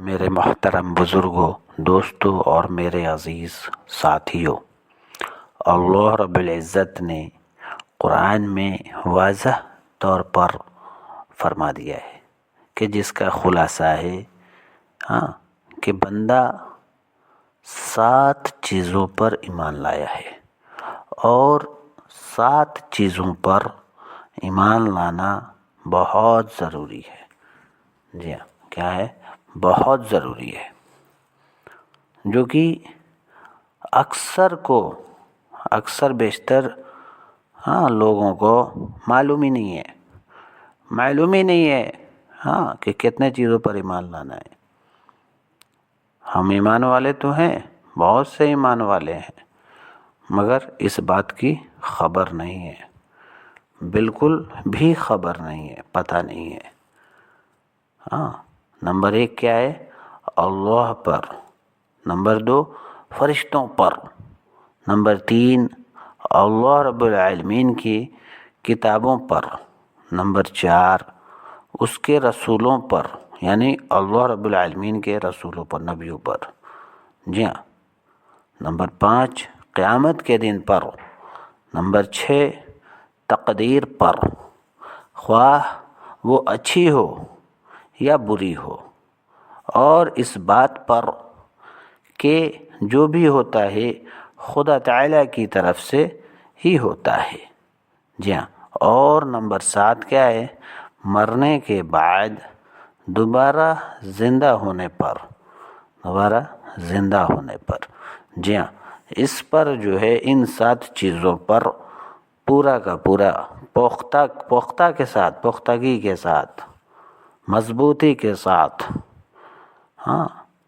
میرے محترم بزرگوں، دوستوں اور میرے عزیز ساتھیوں، اللہ رب العزت نے قرآن میں واضح طور پر فرما دیا ہے کہ جس کا خلاصہ ہے کہ بندہ 7 چیزوں پر ایمان لایا ہے، اور 7 چیزوں پر ایمان لانا بہت ضروری ہے۔ جی ہاں، کیا ہے؟ بہت ضروری ہے، جو کہ اکثر بیشتر لوگوں کو معلوم ہی نہیں ہے کہ کتنے چیزوں پر ایمان لانا ہے۔ ہم ایمان والے تو ہیں، بہت سے ایمان والے ہیں، مگر اس بات کی خبر نہیں ہے، بالکل بھی خبر نہیں ہے، پتہ نہیں ہے۔ نمبر 1 کیا ہے؟ اللہ پر، نمبر 2 فرشتوں پر، نمبر 3 اللہ رب العالمین کی کتابوں پر، نمبر 4 اس کے رسولوں پر، یعنی اللہ رب العالمین کے رسولوں پر، نبیوں پر۔ جی ہاں، نمبر 5 قیامت کے دن پر، نمبر 6 تقدیر پر، خواہ وہ اچھی ہو یا بری ہو، اور اس بات پر کہ جو بھی ہوتا ہے خدا تعالیٰ کی طرف سے ہی ہوتا ہے۔ جی ہاں، اور نمبر 7 کیا ہے؟ مرنے کے بعد دوبارہ زندہ ہونے پر۔ جی ہاں، اس پر جو ہے ان 7 چیزوں پر پورا کا پورا پختگی کے ساتھ، مضبوطی کے ساتھ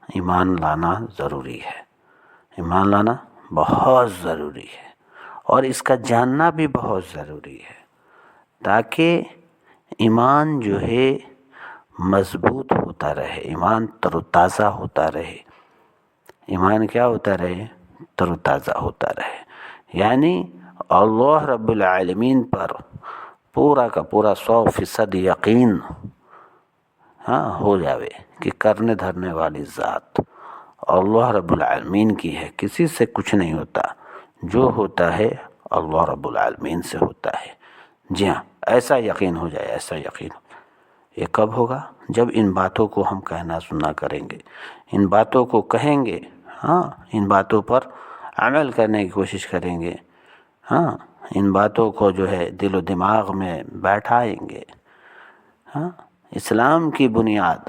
ایمان لانا ضروری ہے۔ ایمان لانا بہت ضروری ہے، اور اس کا جاننا بھی بہت ضروری ہے، تاکہ ایمان جو ہے مضبوط ہوتا رہے، ایمان تر و تازہ ہوتا رہے۔ ایمان کیا ہوتا رہے؟ تر و تازہ ہوتا رہے، یعنی اللہ رب العالمین پر پورا کا پورا 100% یقین ہو جاوے کہ کرنے دھرنے والی ذات اللہ رب العالمین کی ہے، کسی سے کچھ نہیں ہوتا، جو ہوتا ہے اللہ رب العالمین سے ہوتا ہے۔ جی ہاں، ایسا یقین ہو جائے، ایسا یقین۔ یہ کب ہوگا؟ جب ان باتوں کو ہم کہنا سننا کریں گے، ان باتوں کو کہیں گے، ان باتوں پر عمل کرنے کی کوشش کریں گے، ان باتوں کو جو ہے دل و دماغ میں بیٹھائیں گے۔ اسلام کی بنیاد،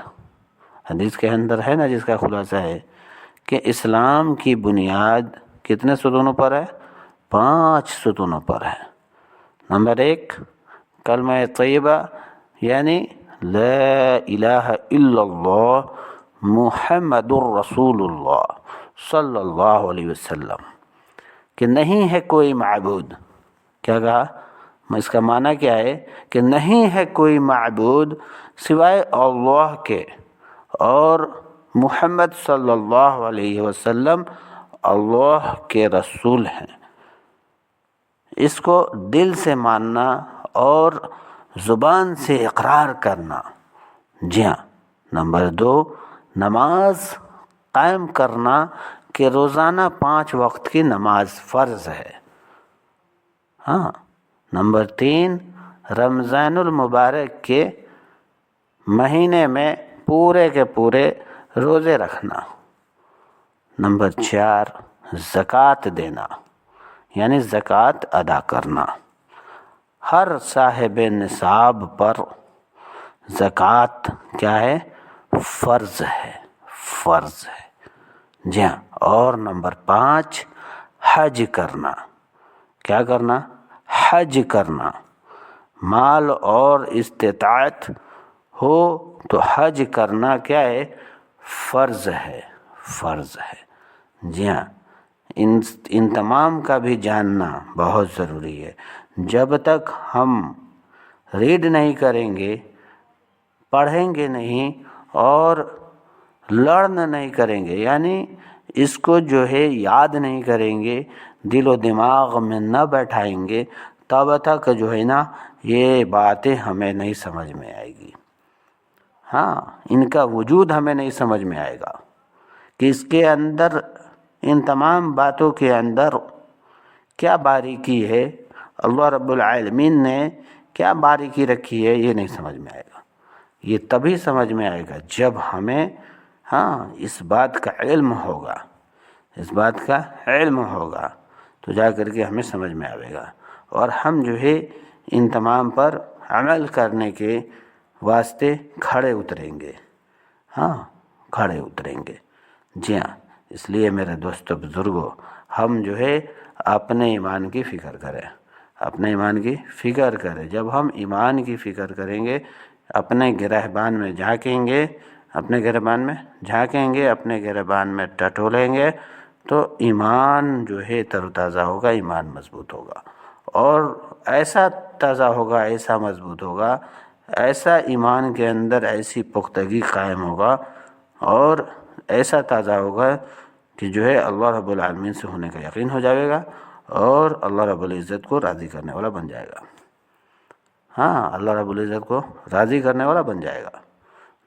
حدیث کے اندر ہے نا، جس کا خلاصہ ہے کہ اسلام کی بنیاد کتنے ستونوں پر ہے؟ 5 ستونوں پر ہے۔ نمبر 1 کلمہ طیبہ، یعنی لا الہ الا اللہ محمد الرسول اللہ صلی اللہ علیہ وسلم، کہ نہیں ہے کوئی معبود۔ کیا کہا؟ اس کا معنی کیا ہے؟ کہ نہیں ہے کوئی معبود سوائے اللہ کے، اور محمد صلی اللہ علیہ وسلم اللہ کے رسول ہیں۔ اس کو دل سے ماننا اور زبان سے اقرار کرنا۔ جی ہاں۔ نمبر 2 نماز قائم کرنا، کہ روزانہ 5 وقت کی نماز فرض ہے۔ نمبر 3 رمضان المبارک کے مہینے میں پورے کے پورے روزے رکھنا۔ نمبر 4 زکوٰۃ دینا، یعنی زکوٰۃ ادا کرنا۔ ہر صاحب نصاب پر زکوٰۃ کیا ہے؟ فرض ہے۔ جی ہاں، اور نمبر 5 حج کرنا۔ کیا کرنا؟ حج کرنا۔ مال اور استطاعت ہو تو حج کرنا کیا ہے؟ فرض ہے۔ جی ہاں، ان تمام کا بھی جاننا بہت ضروری ہے۔ جب تک ہم ریڈ نہیں کریں گے، پڑھیں گے نہیں، اور لرن نہیں کریں گے، یعنی اس کو جو ہے یاد نہیں کریں گے، دل و دماغ میں نہ بیٹھائیں گے، تب تک جو ہے نا یہ باتیں ہمیں نہیں سمجھ میں آئے گی۔ ہاں ان کا وجود ہمیں نہیں سمجھ میں آئے گا کہ اس کے اندر، ان تمام باتوں کے اندر کیا باریکی ہے، اللہ رب العالمین نے کیا باریکی رکھی ہے، یہ نہیں سمجھ میں آئے گا۔ یہ تبھی سمجھ میں آئے گا جب ہمیں اس بات کا علم ہوگا، اس بات کا علم ہوگا تو جا کر کے ہمیں سمجھ میں آئے گا، اور ہم جو ہے ان تمام پر عمل کرنے کے واسطے کھڑے اتریں گے، کھڑے اتریں گے۔ جی ہاں، اس لیے میرے دوستو بزرگوں، ہم جو ہے اپنے ایمان کی فکر کریں، اپنے ایمان کی فکر کریں۔ جب ہم ایمان کی فکر کریں گے، اپنے گرہبان میں جھانکیں گے، اپنے گرہبان میں ٹٹولیں گے تو ایمان جو ہے تر و تازہ ہوگا، ایمان مضبوط ہوگا، اور ایسا تازہ ہوگا، ایسا مضبوط ہوگا، ایسا ایمان کے اندر ایسی پختگی قائم ہوگا اور ایسا تازہ ہوگا کہ جو ہے اللہ رب العالمین سے ہونے کا یقین ہو جائے گا اور اللہ رب العزت کو راضی کرنے والا بن جائے گا۔ اللہ رب العزت کو راضی کرنے والا بن جائے گا،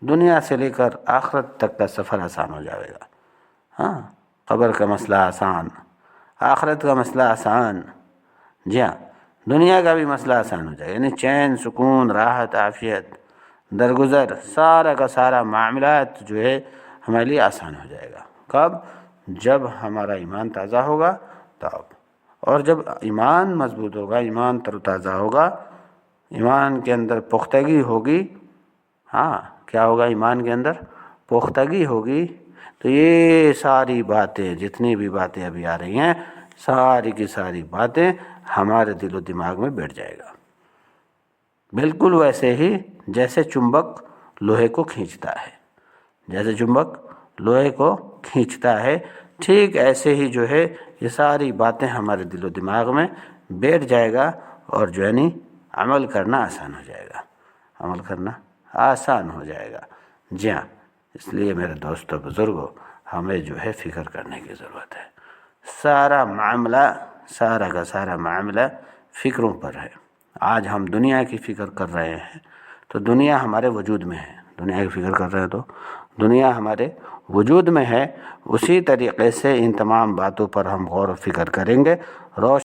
دنیا سے لے کر آخرت تک کا سفر آسان ہو جائے گا۔ قبر کا مسئلہ آسان، آخرت کا مسئلہ آسان، جی ہاں، دنیا کا بھی مسئلہ آسان ہو جائے گا، یعنی چین، سکون، راحت، عافیت، درگزر، سارا کا سارا معاملات جو ہے ہمارے لیے آسان ہو جائے گا۔ کب؟ جب ہمارا ایمان تازہ ہوگا تب، اور جب ایمان مضبوط ہوگا، ایمان تر و تازہ ہوگا، ایمان کے اندر پختگی ہوگی، کیا ہوگا؟ ایمان کے اندر پختگی ہوگی تو یہ ساری باتیں، جتنی بھی باتیں ابھی آ رہی ہیں، ساری کی ساری باتیں ہمارے دل و دماغ میں بیٹھ جائے گا، بالکل ویسے ہی جیسے چمبک لوہے کو کھینچتا ہے، جیسے چمبک لوہے کو کھینچتا ہے، ٹھیک ایسے ہی جو ہے یہ ساری باتیں ہمارے دل و دماغ میں بیٹھ جائے گا، اور جو ہے عمل کرنا آسان ہو جائے گا، عمل کرنا آسان ہو جائے گا۔ جی ہاں، اس لیے میرے دوستو بزرگوں، ہمیں جو ہے فکر کرنے کی ضرورت ہے۔ سارا معاملہ، سارا کا سارا معاملہ فکروں پر ہے۔ آج ہم دنیا کی فکر کر رہے ہیں تو دنیا ہمارے وجود میں ہے، دنیا کی فکر کر رہے ہیں تو دنیا ہمارے وجود میں ہے، اسی طریقے سے ان تمام باتوں پر ہم غور و فکر کریں گے، روشن